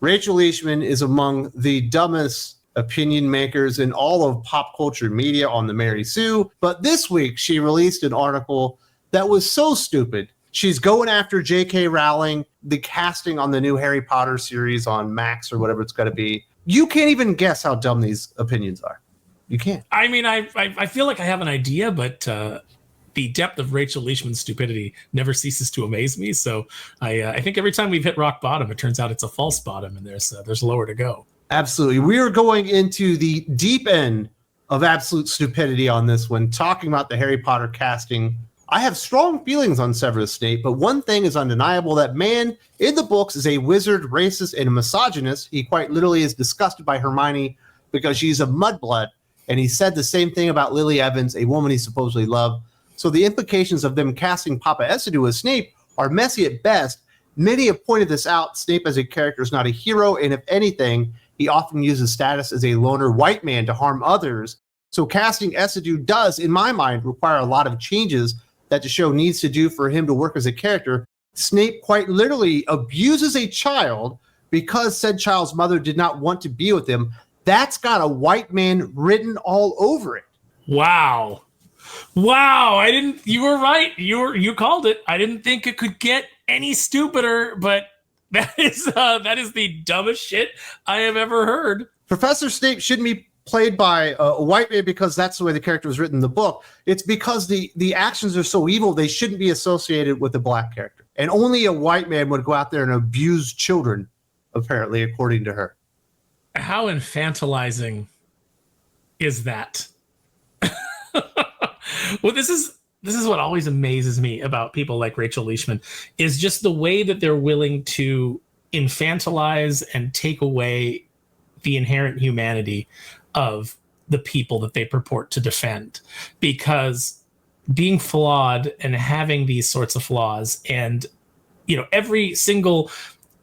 Rachel Leishman is among the dumbest opinion makers in all of pop culture media on the Mary Sue. But this week, she released an article that was so stupid. She's going after J.K. Rowling, the casting on the new Harry Potter series on Max or whatever it's going to be. You can't even guess how dumb these opinions are. You can't. I mean, I feel like I have an idea, but the depth of Rachel Leishman's stupidity never ceases to amaze me. So I think every time we've hit rock bottom, it turns out it's a false bottom, and there's lower to go. Absolutely. We are going into the deep end of absolute stupidity on this one, talking about the Harry Potter casting. I have strong feelings on Severus Snape, but one thing is undeniable. That man in the books is a wizard, racist, and a misogynist. He quite literally is disgusted by Hermione because she's a mudblood, and he said the same thing about Lily Evans, a woman he supposedly loved. So the implications of them casting Paapa Essiedu as Snape are messy at best. Many have pointed this out. Snape as a character is not a hero, and if anything, he often uses status as a loner white man to harm others. So casting Essiedu does, in my mind, require a lot of changes that the show needs to do for him to work as a character. Snape quite literally abuses a child because said child's mother did not want to be with him. That's got a white man written all over it. Wow. You were right. You called it. I didn't think it could get any stupider, but that is the dumbest shit I have ever heard. Professor Snape shouldn't be played by a white man because that's the way the character was written in the book. It's because the actions are so evil, they shouldn't be associated with a black character. And only a white man would go out there and abuse children, apparently, according to her. How infantilizing is that? Well, this is what always amazes me about people like Rachel Leishman, is just the way that they're willing to infantilize and take away the inherent humanity of the people that they purport to defend. Because being flawed and having these sorts of flaws, and every single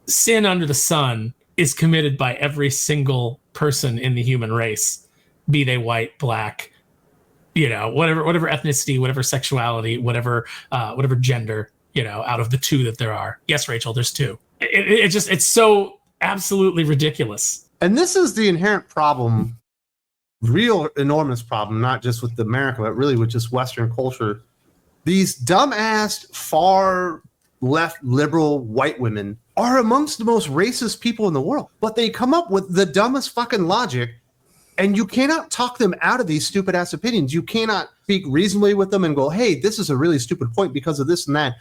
sin under the sun is committed by every single person in the human race, be they white, black, whatever ethnicity, whatever sexuality, whatever gender, out of the two that there are. Yes, Rachel, there's two. It's so absolutely ridiculous. And this is the inherent problem, real enormous problem, not just with America, but really with just Western culture. These dumbass, far left liberal white women are amongst the most racist people in the world, but they come up with the dumbest fucking logic. And you cannot talk them out of these stupid ass opinions. You cannot speak reasonably with them and go, hey, this is a really stupid point because of this and that.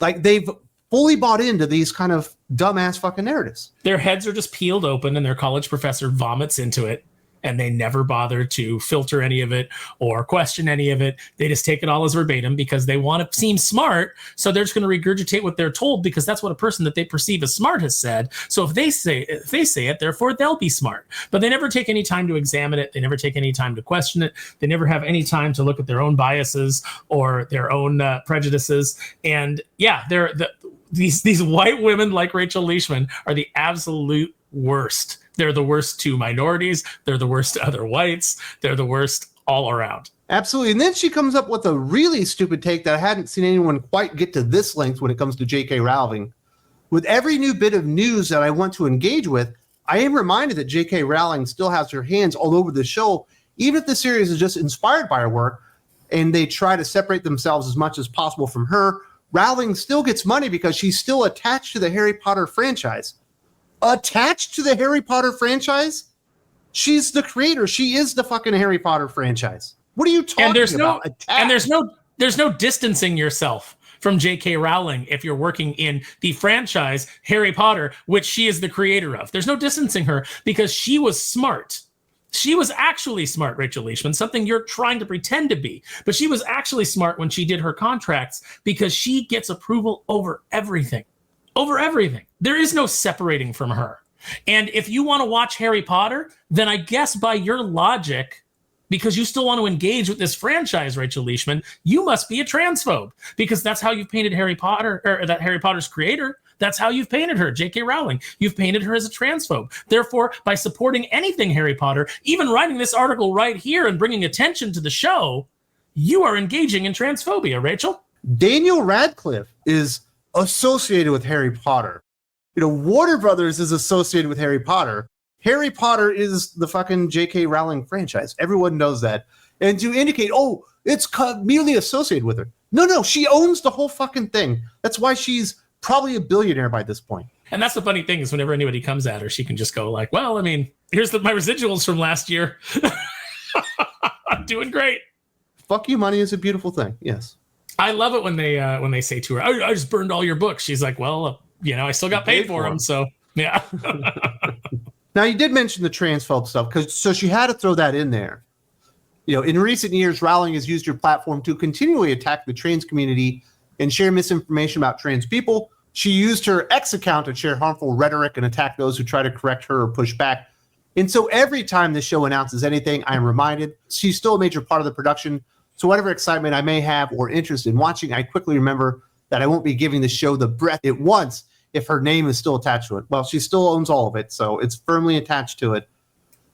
Like, they've fully bought into these kind of dumbass fucking narratives. Their heads are just peeled open and their college professor vomits into it. And they never bother to filter any of it or question any of it. They just take it all as verbatim because they want to seem smart. So they're just going to regurgitate what they're told because that's what a person that they perceive as smart has said. So if they say it, therefore they'll be smart. But they never take any time to examine it. They never take any time to question it. They never have any time to look at their own biases or their own prejudices. And yeah, these white women like Rachel Leishman are the absolute worst. They're the worst to minorities. They're the worst to other whites. They're the worst all around. Absolutely. And then she comes up with a really stupid take that I hadn't seen anyone quite get to this length when it comes to J.K. Rowling. With every new bit of news that I want to engage with, I am reminded that J.K. Rowling still has her hands all over the show, even if the series is just inspired by her work and they try to separate themselves as much as possible from her. Rowling still gets money because she's still attached to the Harry Potter franchise. Attached to the Harry Potter franchise? She's the creator. She is the fucking Harry Potter franchise. What are you talking about? And there's no distancing yourself from J.K. Rowling if you're working in the franchise Harry Potter, which she is the creator of. There's no distancing her because she was smart. She was actually smart, Rachel Leishman, something you're trying to pretend to be. But she was actually smart when she did her contracts because she gets approval over everything. Over everything. There is no separating from her. And if you want to watch Harry Potter, then I guess by your logic, because you still want to engage with this franchise, Rachel Leishman, you must be a transphobe because that's how you've painted Harry Potter, or that Harry Potter's creator. That's how you've painted her, J.K. Rowling. You've painted her as a transphobe. Therefore, by supporting anything Harry Potter, even writing this article right here and bringing attention to the show, you are engaging in transphobia, Rachel. Daniel Radcliffe is associated with Harry Potter. Warner Brothers is associated with Harry Potter. Harry Potter is the fucking J.K. Rowling franchise. Everyone knows that. And to indicate, oh, it's merely associated with her. No, she owns the whole fucking thing. That's why she's probably a billionaire by this point. And that's the funny thing is whenever anybody comes at her, she can just go like, well, I mean, here's my residuals from last year. I'm doing great. Fuck you, money is a beautiful thing. Yes. I love it when they say to her, I just burned all your books. She's like, well, I still got paid for them. So, yeah. Now, you did mention the transphobe stuff, so she had to throw that in there. In recent years, Rowling has used her platform to continually attack the trans community and share misinformation about trans people. She used her X account to share harmful rhetoric and attack those who try to correct her or push back. And so every time the show announces anything, I'm reminded she's still a major part of the production. So whatever excitement I may have or interest in watching, I quickly remember that I won't be giving the show the breath it wants if her name is still attached to it. Well, she still owns all of it, so it's firmly attached to it.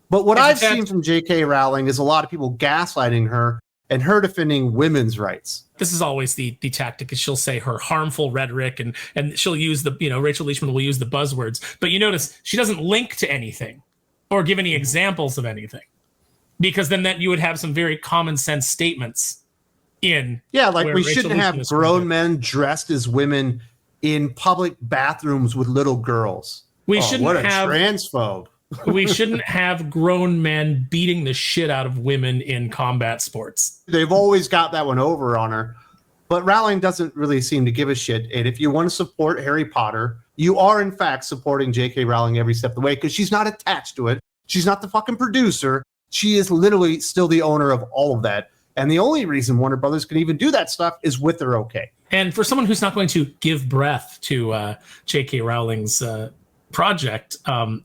But what I've seen from J.K. Rowling is a lot of people gaslighting her and her defending women's rights. This is always the tactic, is she'll say her harmful rhetoric and she'll use Rachel Leishman will use the buzzwords. But you notice she doesn't link to anything or give any examples of anything, because then you would have some very common sense statements in. Yeah, like we shouldn't have grown men dressed as women in public bathrooms with little girls. We shouldn't have transphobe. We shouldn't have grown men beating the shit out of women in combat sports. They've always got that one over on her. But Rowling doesn't really seem to give a shit. And if you want to support Harry Potter, you are in fact supporting J.K. Rowling every step of the way, because she's not attached to it. She's not the fucking producer. She is literally still the owner of all of that. And the only reason Warner Brothers can even do that stuff is with her okay. And for someone who's not going to give breath to J.K. Rowling's project,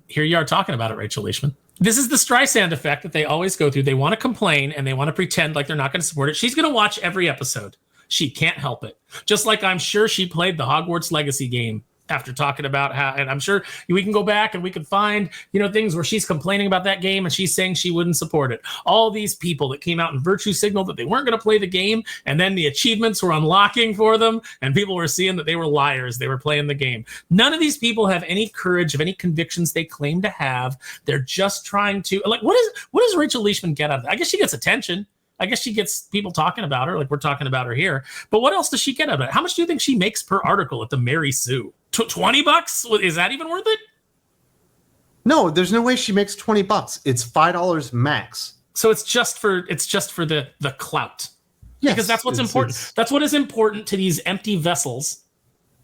here you are talking about it, Rachel Leishman. This is the Streisand effect that they always go through. They want to complain and they want to pretend like they're not going to support it. She's going to watch every episode. She can't help it. Just like I'm sure she played the Hogwarts Legacy game after talking about how, and I'm sure we can go back and we can find, things where she's complaining about that game and she's saying she wouldn't support it. All these people that came out and virtue signaled that they weren't going to play the game, and then the achievements were unlocking for them and people were seeing that they were liars. They were playing the game. None of these people have any courage of any convictions they claim to have. They're just trying to, like, what does Rachel Leishman get out of that? I guess she gets attention. I guess she gets people talking about her, like we're talking about her here. But what else does she get out of it? How much do you think she makes per article at the Mary Sue? $20? Is that even worth it? No, there's no way she makes $20. It's $5 max. So it's just for the clout. Yes, because that's what's important. That's what is important to these empty vessels,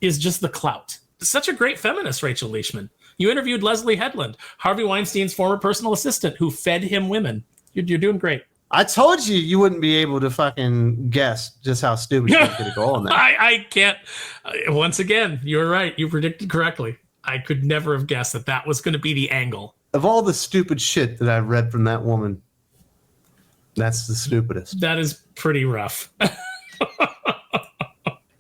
is just the clout. Such a great feminist, Rachel Leishman. You interviewed Leslie Headland, Harvey Weinstein's former personal assistant, who fed him women. You're doing great. I told you wouldn't be able to fucking guess just how stupid she's going to go on that. I can't. Once again, you're right. You predicted correctly. I could never have guessed that was going to be the angle. Of all the stupid shit that I've read from that woman, that's the stupidest. That is pretty rough.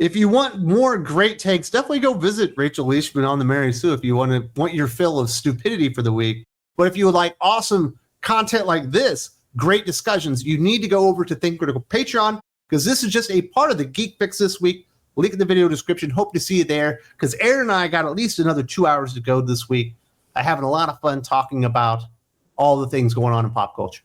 If you want more great takes, definitely go visit Rachel Leishman on the Mary Sue if you want your fill of stupidity for the week. But if you would like awesome content like this, great discussions, you need to go over to Think Critical Patreon, because this is just a part of the Geek Fix this week. Link in the video description. Hope to see you there, because Aaron and I got at least another 2 hours to go this week. I'm having a lot of fun talking about all the things going on in pop culture.